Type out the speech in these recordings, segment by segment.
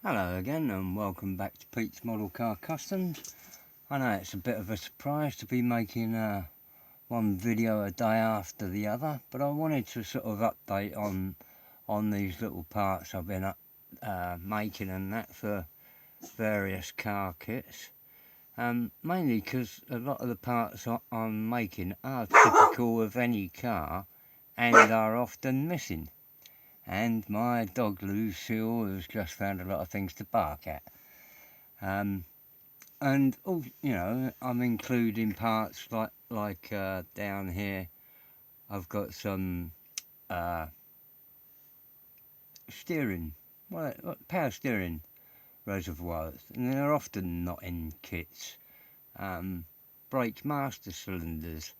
Hello again and welcome back to Pete's Model Car Customs. I know it's a bit of a surprise to be making one video a day after the other, but I wanted to sort of update on these little parts I've been making and that for various car kits. Mainly because a lot of the parts I'm making are typical of any car and are often missing. And my dog Lucille has just found a lot of things to bark at. And you know, I'm including parts like down here. I've got some steering, power steering reservoirs, and they're often not in kits. Brake master cylinders.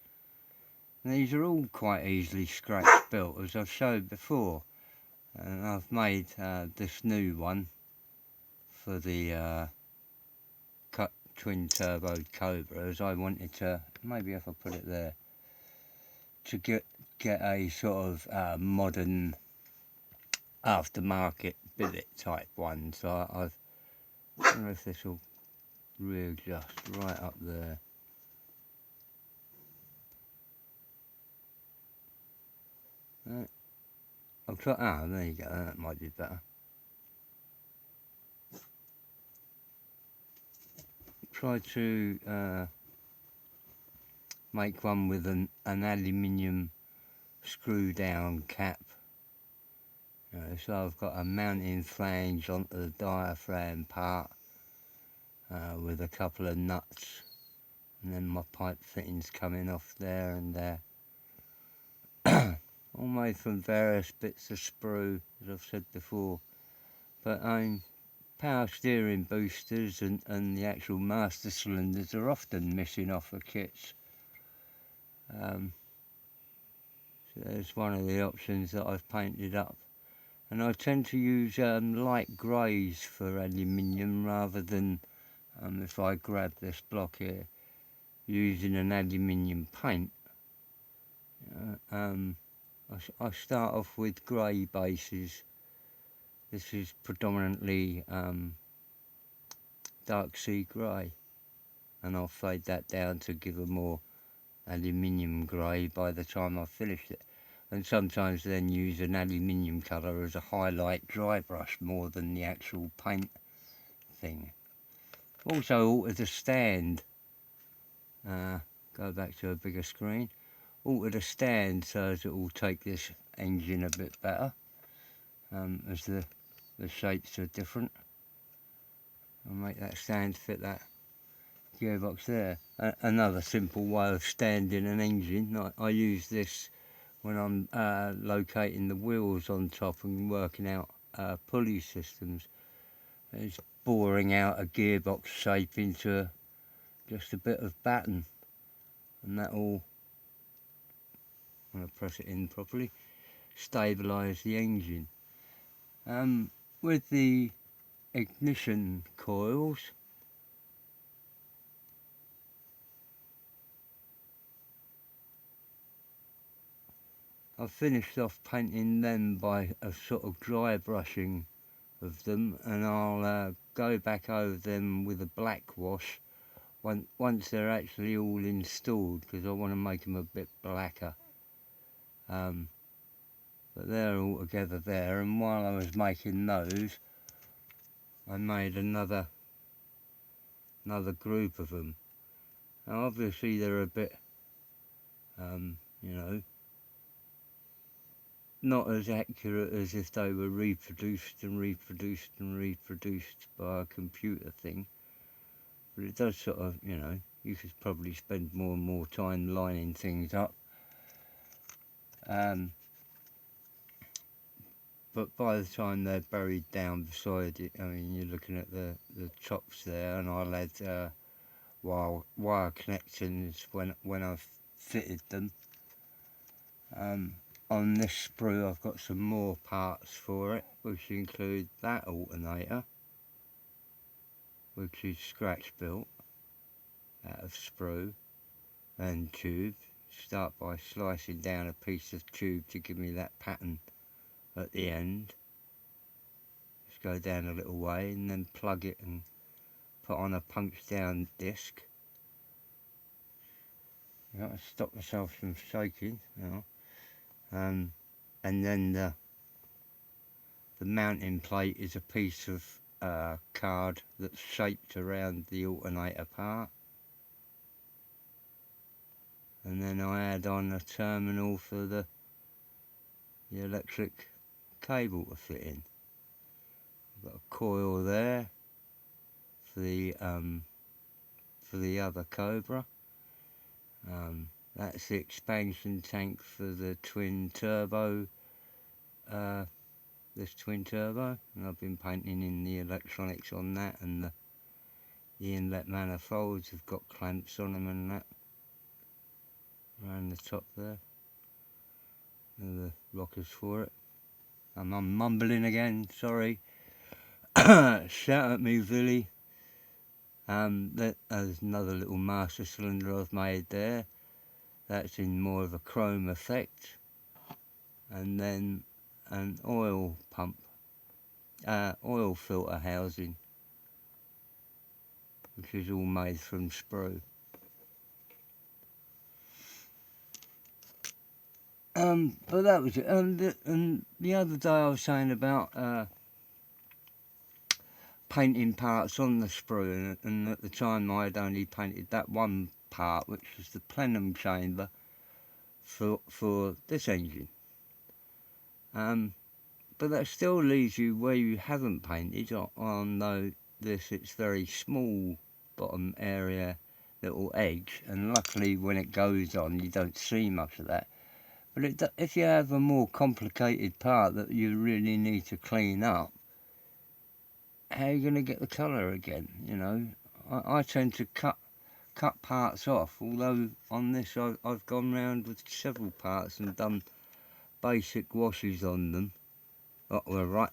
And these are all quite easily scratch built, as I've showed before. And I've made this new one for the twin turbo Cobra, as I wanted to, maybe if I put it there, to get a sort of modern aftermarket billet type one. So I don't know if this will readjust right up there. I'll try, there you go, that might be better. Try to make one with an aluminium screw down cap. So I've got a mounting flange onto the diaphragm part with a couple of nuts, and then my pipe fittings coming off there and there. All made from various bits of sprue, as I've said before. But power steering boosters and the actual master cylinders are often missing off of kits. So there's one of the options that I've painted up. And I tend to use light greys for aluminium rather than, if I grab this block here, using an aluminium paint. I start off with grey bases. This is predominantly dark sea grey, and I'll fade that down to give a more aluminium grey by the time I've finished it. And sometimes then use an aluminium colour as a highlight dry brush more than the actual paint thing. Also altered the stand, go back to a bigger screen, altered the stand so as it will take this engine a bit better, as the shapes are different. I'll make that stand fit that gearbox there. Another simple way of standing an engine, I use this when I'm locating the wheels on top and working out pulley systems. It's boring out a gearbox shape into just a bit of batten, and that will, when I press it in properly, stabilise the engine. With the ignition coils, I've finished off painting them by a sort of dry brushing of them, and I'll go back over them with a black wash once they're actually all installed, because I want to make them a bit blacker. But they're all together there, and while I was making those, I made another group of them. Now obviously they're a bit, you know, not as accurate as if they were reproduced and reproduced and reproduced by a computer thing, but it does sort of, you know, you could probably spend more and more time lining things up. But by the time they're buried down beside it, I mean, you're looking at the tops there, and I'll add wire connections when I've fitted them. On this sprue I've got some more parts for it, which include that alternator, which is scratch built out of sprue and tube. Start by slicing down a piece of tube to give me that pattern at the end. Just go down a little way and then plug it and put on a punch down disc. You got to stop myself from shaking, you know. And then the mounting plate is a piece of card that's shaped around the alternator part. And then I add on a terminal for the electric cable to fit in. I've got a coil there for the other Cobra. That's the expansion tank for the twin turbo, this twin turbo, and I've been painting in the electronics on that, and the inlet manifolds have got clamps on them and that around the top there, and the rockers for it. I'm mumbling again, sorry. Shout at me, Billy. There's another little master cylinder I've made there. That's in more of a chrome effect. And then an oil pump, oil filter housing, which is all made from sprue. But that was it. And the other day I was saying about painting parts on the sprue, and at the time I had only painted that one part, which was the plenum chamber for this engine. But that still leaves you where you haven't painted on though it's very small bottom area, little edge, and luckily when it goes on you don't see much of that. But if you have a more complicated part that you really need to clean up, how are you going to get the colour again, you know? I tend to cut parts off, although on this I've gone round with several parts and done basic washes on them. Right,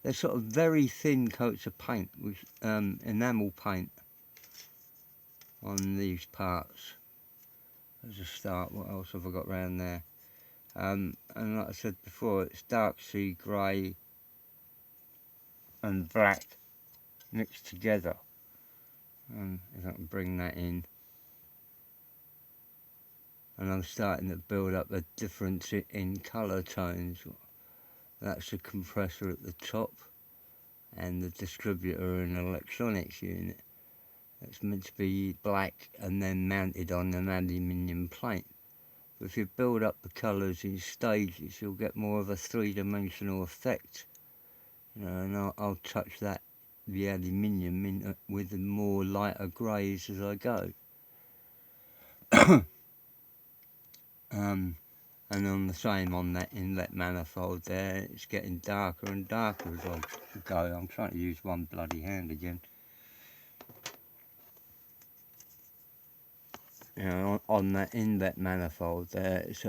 they're sort of very thin coats of paint, with enamel paint on these parts. As a start, what else have I got round there? And like I said before, it's dark sea grey and black mixed together. If I can bring that in. And I'm starting to build up a difference in colour tones. That's the compressor at the top and the distributor and electronics unit. It's meant to be black and then mounted on an aluminium plate. But if you build up the colours in stages, you'll get more of a three-dimensional effect. You know, and I'll touch that, the aluminium, in with the more lighter greys as I go. And on the same on that inlet manifold there, it's getting darker and darker as I go. I'm trying to use one bloody hand again. You know, on that inlet manifold there, it's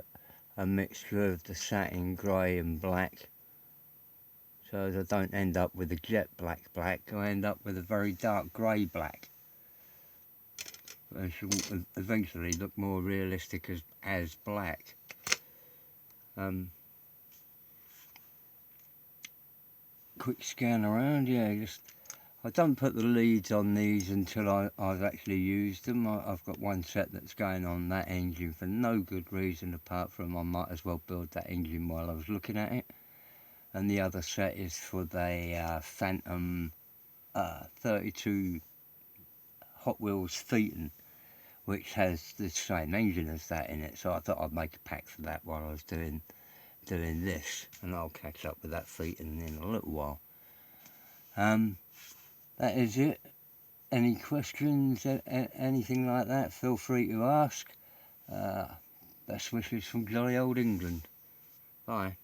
a mixture of the satin grey and black. So I don't end up with a jet black, I end up with a very dark grey black. It should eventually look more realistic as black. Quick scan around, yeah, I don't put the leads on these until I've actually used them. I've got one set that's going on that engine for no good reason apart from I might as well build that engine while I was looking at it. And the other set is for the Phantom 32 Hot Wheels Phaeton, which has the same engine as that in it. So I thought I'd make a pack for that while I was doing this, and I'll catch up with that Phaeton in a little while. That is it. Any questions, anything like that, feel free to ask. Best wishes from jolly old England. Bye.